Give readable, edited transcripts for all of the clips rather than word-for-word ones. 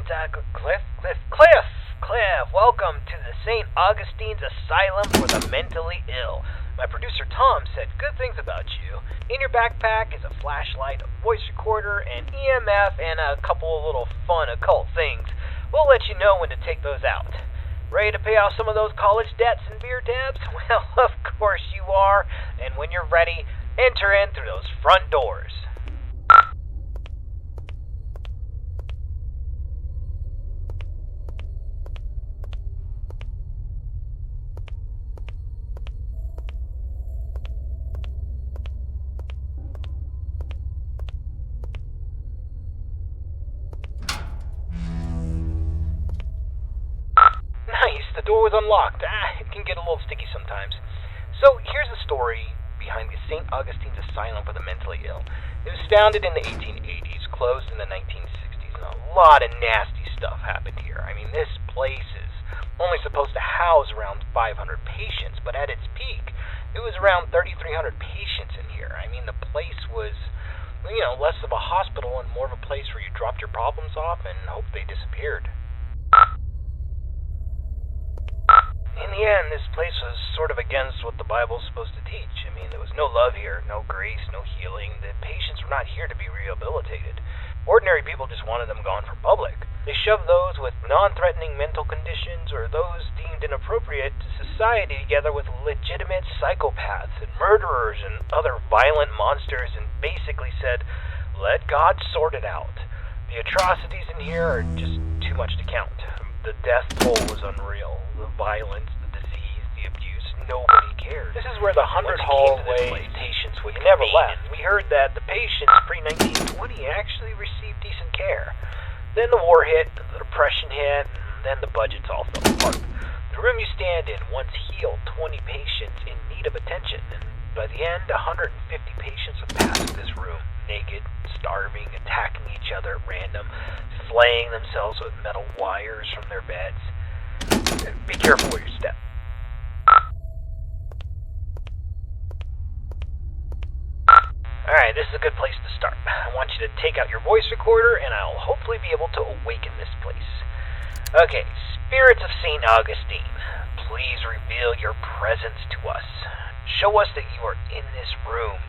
And, Cliff, welcome to the St. Augustine's Asylum for the Mentally Ill. My producer Tom said good things about you. In your backpack is a flashlight, a voice recorder, an EMF, and a couple of little fun occult things. We'll let you know when to take those out. Ready to pay off some of those college debts and beer tabs? Well, of course you are. And when you're ready, enter in through those front doors. Nice, the door was unlocked. It can get a little sticky sometimes. So here's the story behind the St. Augustine's Asylum for the Mentally Ill. It was founded in the 1880s, closed in the 1960s, and a lot of nasty stuff happened here. I mean, this place is only supposed to house around 500 patients, but at its peak, it was around 3,300 patients in here. I mean, the place was, less of a hospital and more of a place where you dropped your problems off and hoped they disappeared. In the end, this place was sort of against what the Bible's supposed to teach. I mean, there was no love here, no grace, no healing. The patients were not here to be rehabilitated. Ordinary people just wanted them gone from public. They shoved those with non-threatening mental conditions or those deemed inappropriate to society together with legitimate psychopaths and murderers and other violent monsters and basically said, let God sort it out. The atrocities in here are just too much to count. The death toll was unreal. The violence, the disease, the abuse, nobody cared. This is where the 100 hallway patients would never left. We heard that the patients pre-1920 actually received decent care. Then the war hit, the depression hit, and then the budgets all fell apart. The room you stand in once healed 20 patients in need of attention, and by the end, 150 patients would pass through this room, naked, starving, attacking each other at random, flaying themselves with metal wires from their beds. Be careful where you step. Alright, this is a good place to start. I want you to take out your voice recorder and I'll hopefully be able to awaken this place. Okay, spirits of St. Augustine, please reveal your presence to us. Show us that you are in this room.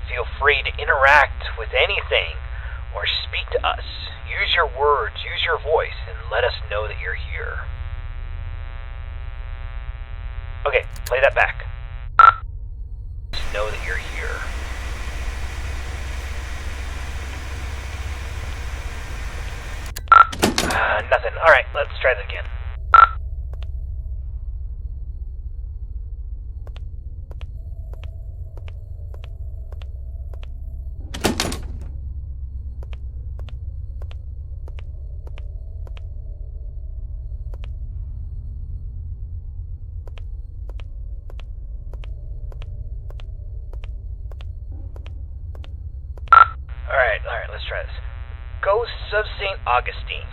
Feel free to interact with anything or speak to us. Use your words, use your voice, and let us know that you're here. Okay, play that back. Just know that you're here. Nothing. Alright, let's try that again. Alright, let's try this. Ghosts of St. Augustine,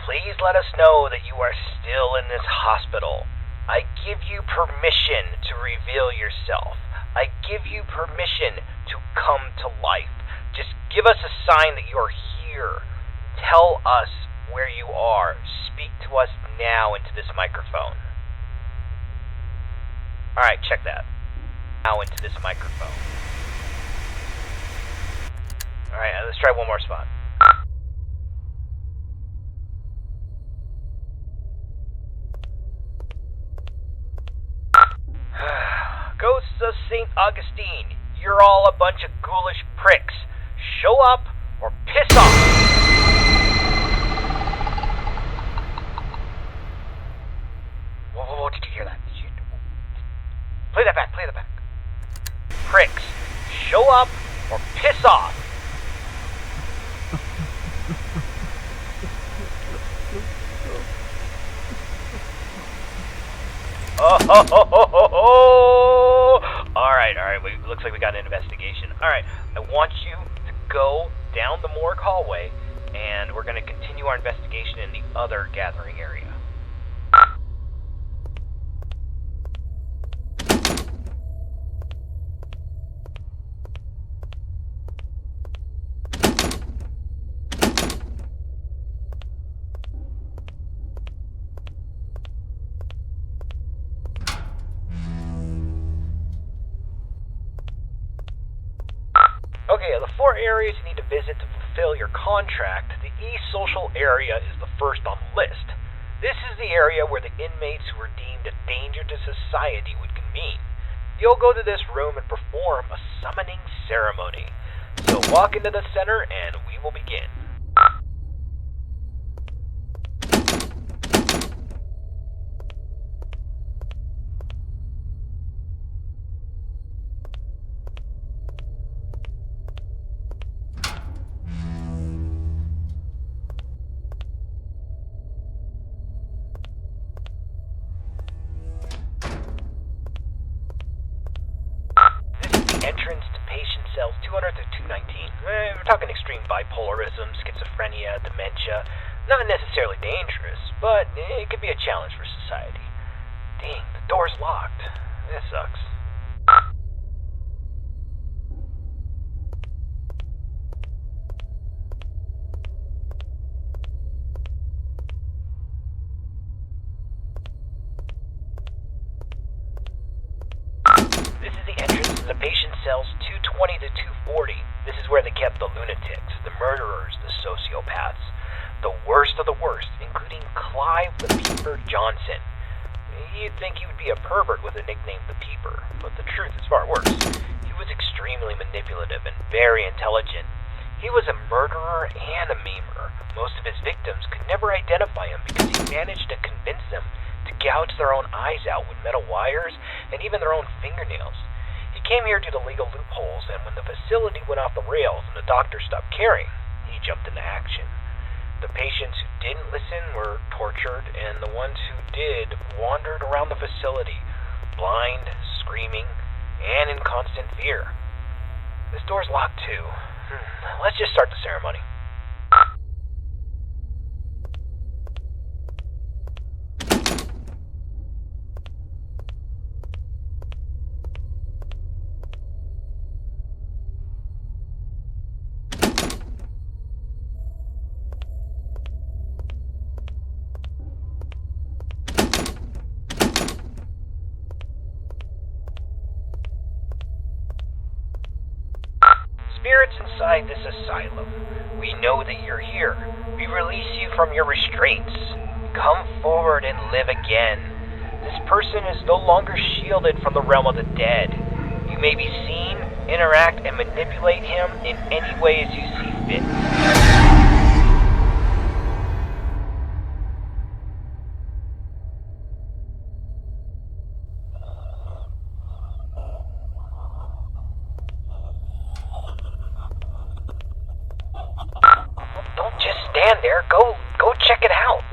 please let us know that you are still in this hospital. I give you permission to reveal yourself. I give you permission to come to life. Just give us a sign that you're here. Tell us where you are. Speak to us now into this microphone. Alright, check that. Now into this microphone. Alright, let's try one more spot. Ghosts of St. Augustine, you're all a bunch of ghoulish pricks. Show up or piss off! Whoa, did you hear that? Play that back. Pricks, show up or piss off! Alright, looks like we got an investigation. Alright, I want you to go down the morgue hallway, and we're going to continue our investigation in the other gathering area. Okay, of the 4 areas you need to visit to fulfill your contract, the East Social area is the first on the list. This is the area where the inmates who were deemed a danger to society would convene. You'll go to this room and perform a summoning ceremony. So walk into the center and we will begin. Entrance to patient cells 200 through 219. We're talking extreme bipolarism, schizophrenia, dementia. Not necessarily dangerous, but it could be a challenge for society. Dang, the door's locked. That sucks. This is the entrance to the patient cells 220 to 240. This is where they kept the lunatics, the murderers, the sociopaths. The worst of the worst, including Clive the Peeper Johnson. You'd think he would be a pervert with a nickname the Peeper, but the truth is far worse. He was extremely manipulative and very intelligent. He was a murderer and a memer. Most of his victims could never identify him because he managed to convince them to gouge their own eyes out with metal wires and even their own fingernails. He came here due to legal loopholes, and when the facility went off the rails and the doctors stopped caring, he jumped into action. The patients who didn't listen were tortured, and the ones who did wandered around the facility, blind, screaming, and in constant fear. This door's locked too. Let's just start the ceremony. Spirits inside this asylum, we know that you're here. We release you from your restraints. Come forward and live again. This person is no longer shielded from the realm of the dead. You may be seen, interact, and manipulate him in any way as you see fit. Don't just stand there. Go check it out.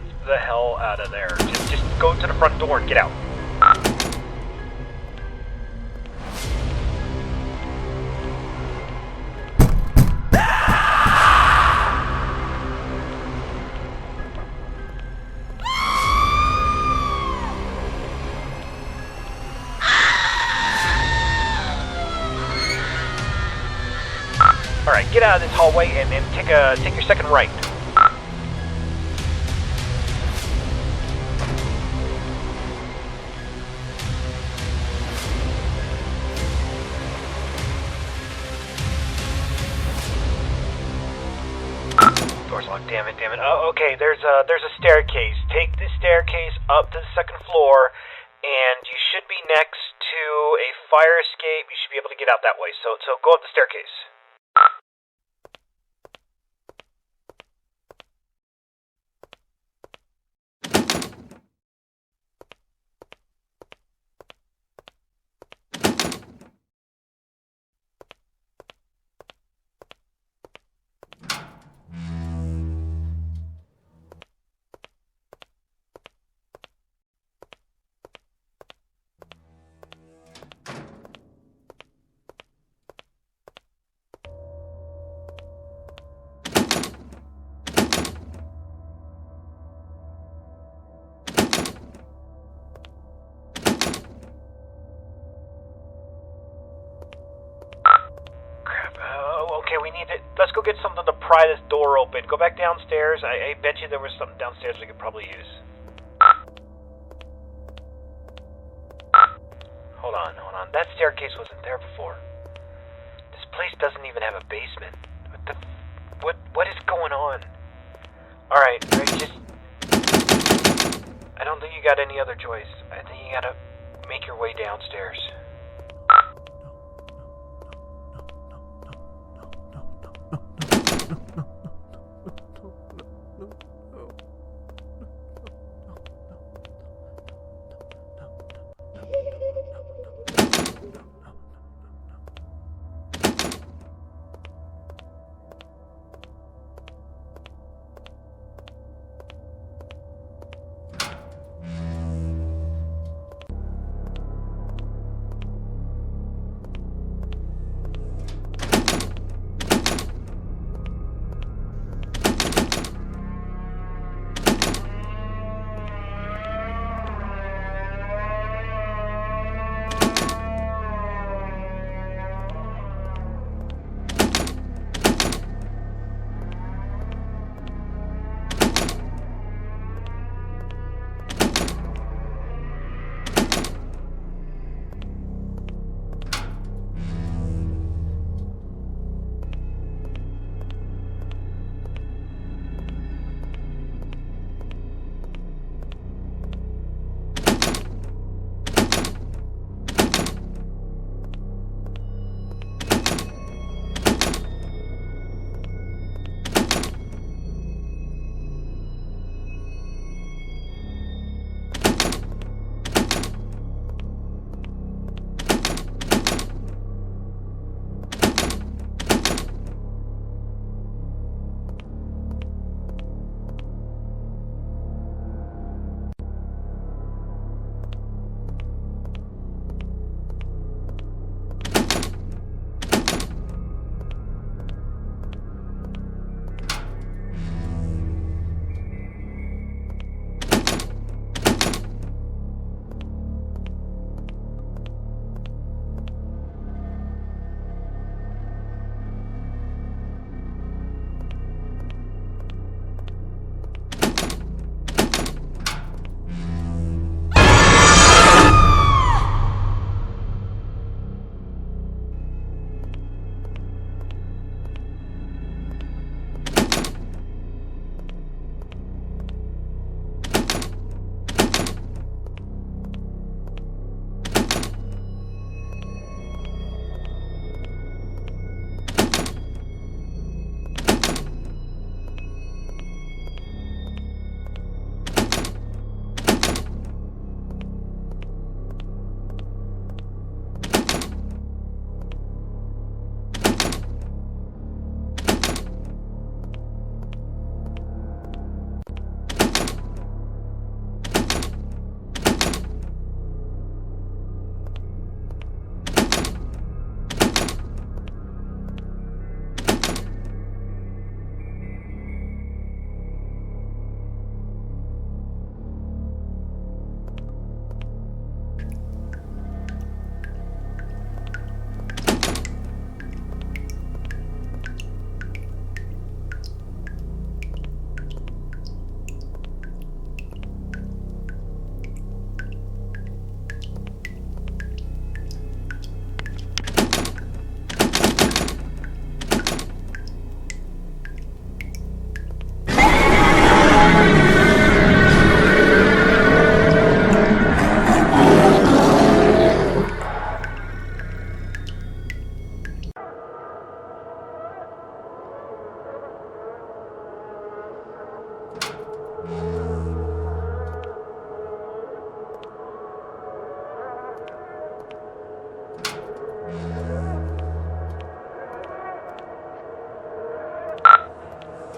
Get the hell out of there. Just go to the front door and get out. Alright, get out of this hallway and take your second right. Door's locked, damn it. Oh, okay, there's a staircase. Take the staircase up to the second floor, and you should be next to a fire escape. You should be able to get out that way, so go up the staircase. Let's go get something to pry this door open. Go back downstairs. I bet you there was something downstairs we could probably use. Hold on. That staircase wasn't there before. This place doesn't even have a basement. What is going on? Alright, just... I don't think you got any other choice. I think you gotta make your way downstairs.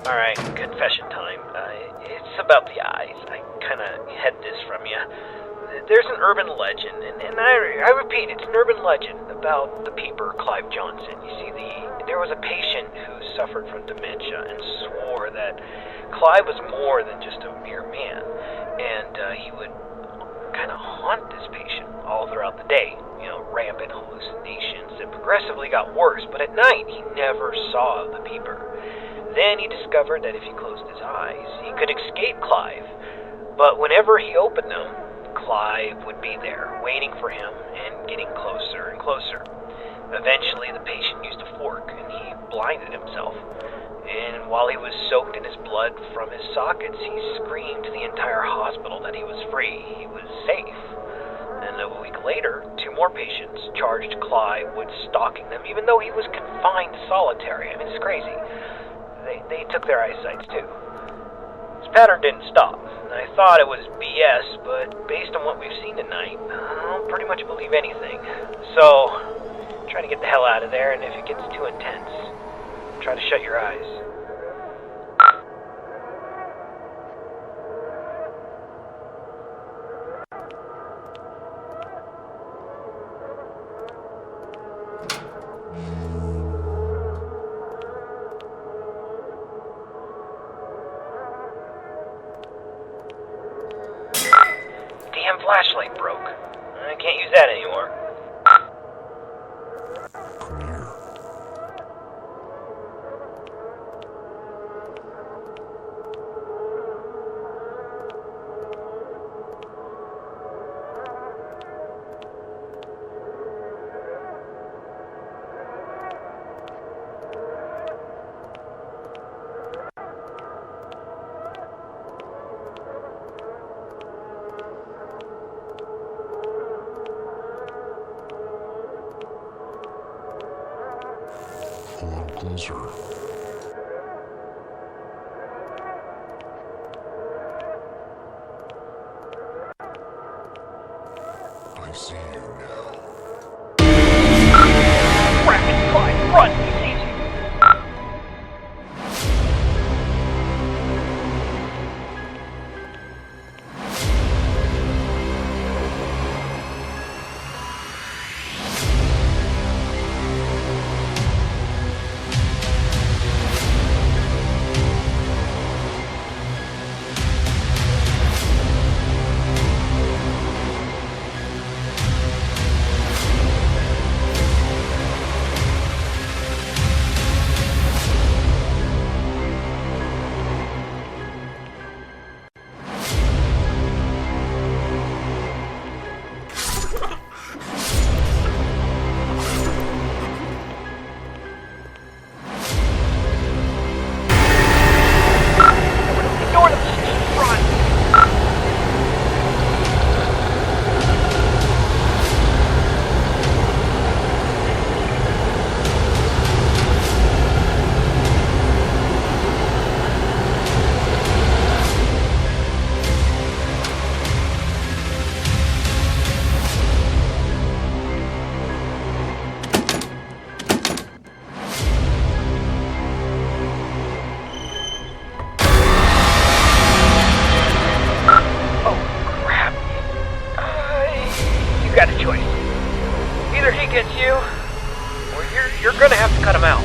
Alright, confession time. It's about the eyes. I kinda hid this from you. There's an urban legend, and I repeat, it's an urban legend about the peeper, Clive Johnson. You see, there was a patient who suffered from dementia and swore that Clive was more than just a mere man, and he would kind of haunt this patient all throughout the day. Rampant hallucinations that progressively got worse, but at night he never saw the peeper. Then he discovered that if he closed his eyes, he could escape Clive, but whenever he opened them, Clive would be there, waiting for him and getting closer and closer. Eventually, the patient used a fork and he blinded himself. And while he was soaked in his blood from his sockets, he screamed to the entire hospital that he was free, he was safe. And a week later, 2 more patients charged Clive with stalking them, even though he was confined to solitary. I mean, it's crazy. They took their eyesights too. This pattern didn't stop. I thought it was BS, but based on what we've seen tonight, I'll pretty much believe anything. So, try to get the hell out of there, and if it gets too intense, try to shut your eyes. Damn flashlight broke. I can't use that anymore. A little closer. I see you now. Rapid Clive, run! He sees you! You got a choice. Either he gets you, or you're gonna have to cut him out.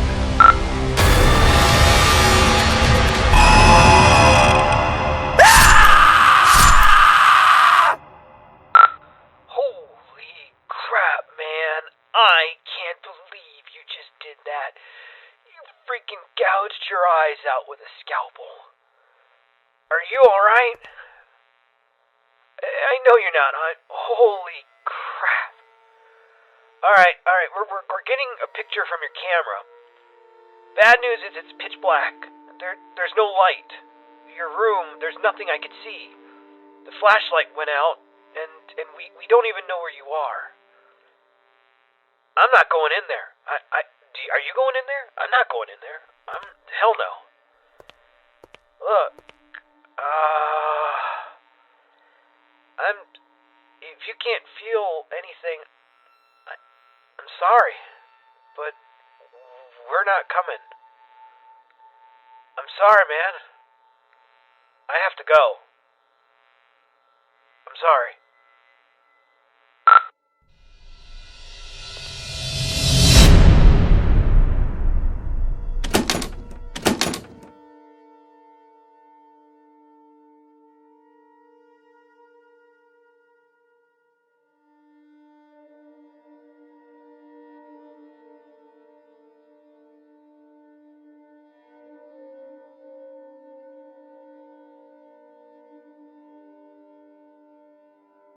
Holy crap, man. I can't believe you just did that. You freaking gouged your eyes out with a scalpel. Are you alright? I know you're not. Holy crap. Alright. We're getting a picture from your camera. Bad news is it's pitch black. There's no light. Your room, there's nothing I could see. The flashlight went out, and we don't even know where you are. I'm not going in there. Are you going in there? I'm not going in there. Hell no. Look, if you can't feel anything, I'm sorry, but we're not coming. I'm sorry, man. I have to go. I'm sorry.